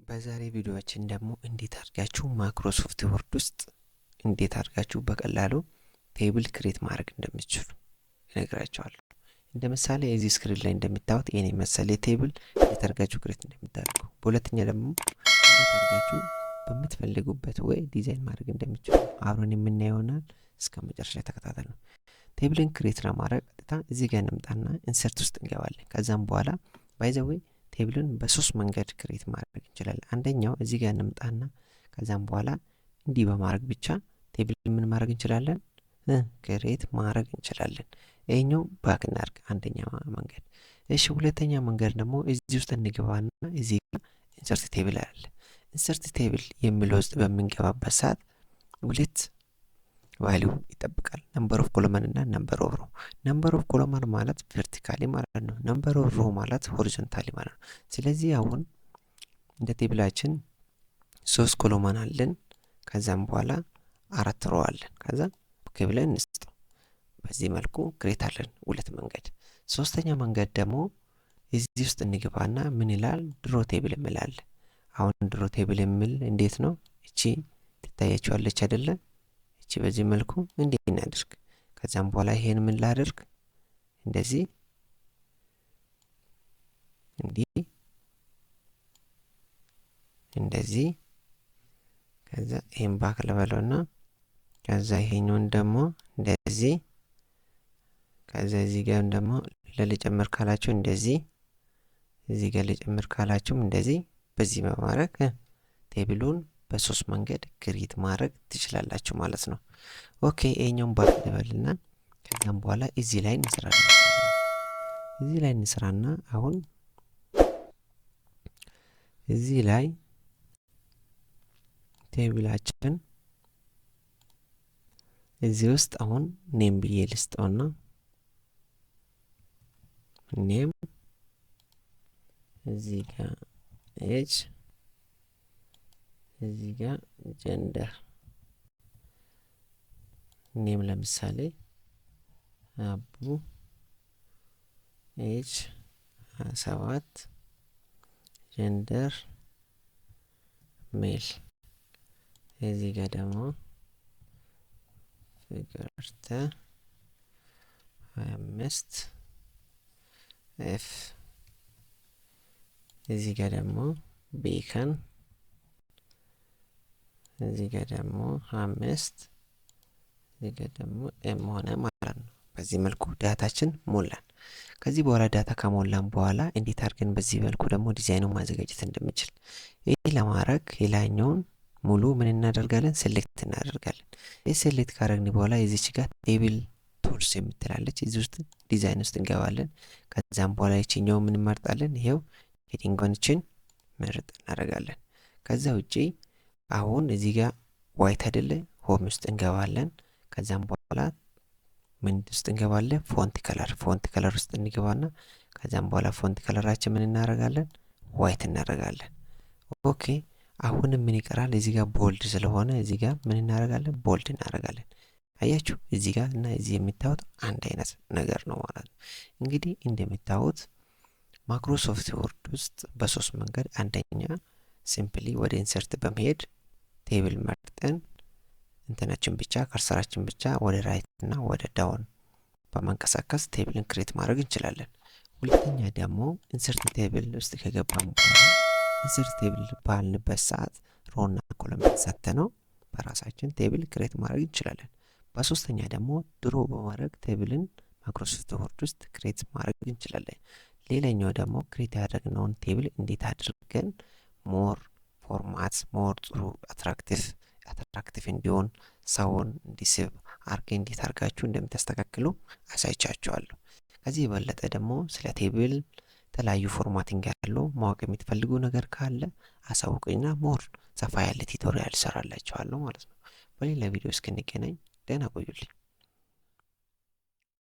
በዛሬ ቪዲዮአችን ደግሞ እንዴት አድርጋችሁ ማይክሮሶፍት ወርድ ውስጥ እንዴት አድርጋችሁ በቀላሉ ቴብል ክሬት ማድረግ እንደምትችሉ እነግራችኋለሁ። እንደ ምሳሌ እዚህ ስክሪን ላይ እንደምታዩት የኔ መሰለ ቴብል እንዴት አድርጋችሁ ክሬት እንደምታደርጉ፣ በሁለተኛ ደግሞ እንዴት አድርጋችሁ በምትፈልጉበት ወይ ዲዛይን ማድረግ እንደምትችሉ አብረን የምናየው ይሆናል። እስከ መጨረሻ ተከታተሉ። ቴብልን ክሬት ለማድረግ ቀጥታ እዚህ ጋር እንምጣና ኢንሰርት ውስጥ እንገባለን። ከዛም በኋላ ባይ ዘ ዌይ ቴብልን በሶስት መንገድ ክሬት ማድረግ እንችላለን። አንደኛው እዚህ ጋር እንምጣና ከዛም በኋላ እንዲህ በማድረግ ብቻ ቴብል ምን ማድረግ እንችላለን? ክሬት ማድረግ እንችላለን። ይሄኛው ባክ እናድርግ፣ አንደኛ መንገድ። እሺ ሁለተኛ መንገድ ደግሞ እዚህ ውስጥ እንገባና እዚህ ጋር ኢንሰርት ቴብል አለ። ኢንሰርት ቴብል የሚለው ውስጥ በምንገባበት ሰዓት ሁለት ቫልዩ ይጠብቃል። ነምበር ኦፍ ኮለመን እና ነምበር ኦፍ ሮ። ነምበር ኦፍ ኮለመን ማለት ቨርቲካሊ ማለት ነው። ነምበር ኦፍ ሮ ማለት ሆሪዞንታሊ ማለት ነው። ስለዚህ አሁን እንደ ቴብላችን 3 ኮለመን አለን። ከዛም በኋላ 4 ሮ አለን። ከዛ ኦኬ ብለን እንስጠው። በዚህ መልኩ ክሬት አለን ሁለት መንገድ። ሶስተኛ መንገድ ደግሞ እዚህ ውስጥ እንግባና ምን ይላል? ድሮ ቴብል የሚላል። አሁን ድሮ ቴብል የሚል እንዴት ነው? እቺ ትታያችኋለች አይደለ? እቺ በዚህ መልኩ እንዴት እናድርግ? ከዛም በኋላ ይሄን ምን ላድርግ? እንደዚህ እንደዚህ ከዛ ይሄን ባክ ለበለውና ከዛ ይሄኛውን ደግሞ እንደዚህ ከዛ እዚህ ጋር ደግሞ ለልጨምር ካላችሁ እንደዚህ እዚህ ጋር ልጨምር ካላችሁም እንደዚህ በዚህ በማድረግ ቴብሉን በሶስት መንገድ ክሬት ማድረግ ትችላላችሁ ማለት ነው። ኦኬ ይሄኛውን ባክ ልበልና ከዛም በኋላ እዚህ ላይ እንሰራለን። እዚህ ላይ እንሰራና አሁን እዚህ ላይ ቴብላችን እዚህ ውስጥ አሁን ኔም ብዬ ልስጠውና ኔም እዚህ ጋር ኤጅ እዚህ ጋር ጀንደር ኔም ለምሳሌ አቡ ኤጅ 7 ጀንደር ሜል እዚህ ጋር ደግሞ ፍቅርተ 25 ኤፍ እዚህ ጋር ደግሞ ቤከን እዚህ ጋር ደግሞ 5 እዚህ ጋር ደግሞ ኤም ሆነ ማለት ነው። በዚህ መልኩ ዳታችን ሞላን። ከዚህ በኋላ ዳታ ከሞላን በኋላ እንዴት አድርገን በዚህ መልኩ ደግሞ ዲዛይኑን ማዘጋጀት እንደምንችል ይሄ ለማድረግ የላኛውን ሙሉ ምን እናደርጋለን? ሴሌክት እናደርጋለን። ይሄ ሴሌክት ካደረግን በኋላ እዚች ጋር ቴብል ቱልስ የምትላለች እዚህ ውስጥ ዲዛይን ውስጥ እንገባለን። ከዛም በኋላ ይችኛው ምን እንመርጣለን? ይሄው ሄዲንግን ምርጥ እናደርጋለን። ከዛ ውጪ አሁን እዚህ ጋር ዋይት አይደለ ሆም ውስጥ እንገባለን። ከዛም በኋላ ምን ውስጥ እንገባለን? ፎንት ከለር ውስጥ እንገባና ከዛም በኋላ ፎንት ከለራችን ምን እናደርጋለን? ዋይት እናደርጋለን። ኦኬ አሁንም ምን ይቀራል? እዚህ ጋር ቦልድ ስለሆነ እዚህ ጋር ምን እናደርጋለን? ቦልድ እናደርጋለን። አያችሁ እዚህ ጋር እና እዚህ የሚታዩት አንድ አይነት ነገር ነው ማለት ነው። እንግዲህ እንደምታዩት ማይክሮሶፍት ወርድ ውስጥ በሶስት መንገድ፣ አንደኛ ሲምፕሊ ወደ ኢንሰርት በመሄድ ቴብል መርጠን እንትናችን ብቻ ከርሰራችን ብቻ ወደ ራይት እና ወደ ዳውን በማንቀሳቀስ ቴብልን ክሬት ማድረግ እንችላለን። ሁለተኛ ደግሞ ኢንሰርት ቴብል ውስጥ ከገባን በኋላ ኢንሰርት ቴብል ባልንበት ሰዓት ሮና ኮለመን ሰጥተነው በራሳችን ቴብል ክሬት ማድረግ እንችላለን። በሶስተኛ ደግሞ ድሮ በማድረግ ቴብልን ማይክሮሶፍት ወርድ ውስጥ ክሬት ማድረግ እንችላለን። ሌላኛው ደግሞ ክሬት ያደረግነውን ቴብል እንዴት አድርገን ሞር ፎርማት ሞር ጥሩ አትራክቲቭ እንዲሆን ሰውን እንዲስብ አርገ እንዴት አድርጋችሁ እንደምታስተካክሉ አሳይቻችኋለሁ። ከዚህ የበለጠ ደግሞ ስለ ቴብል የተለያዩ ፎርማቲንግ ያለው ማወቅ የምትፈልጉ ነገር ካለ አሳውቁኝና ሞር ሰፋ ያለ ቱቶሪያል እሰራላችኋለሁ ማለት ነው። በሌላ ቪዲዮ እስክንገናኝ ደህና ቆዩልኝ።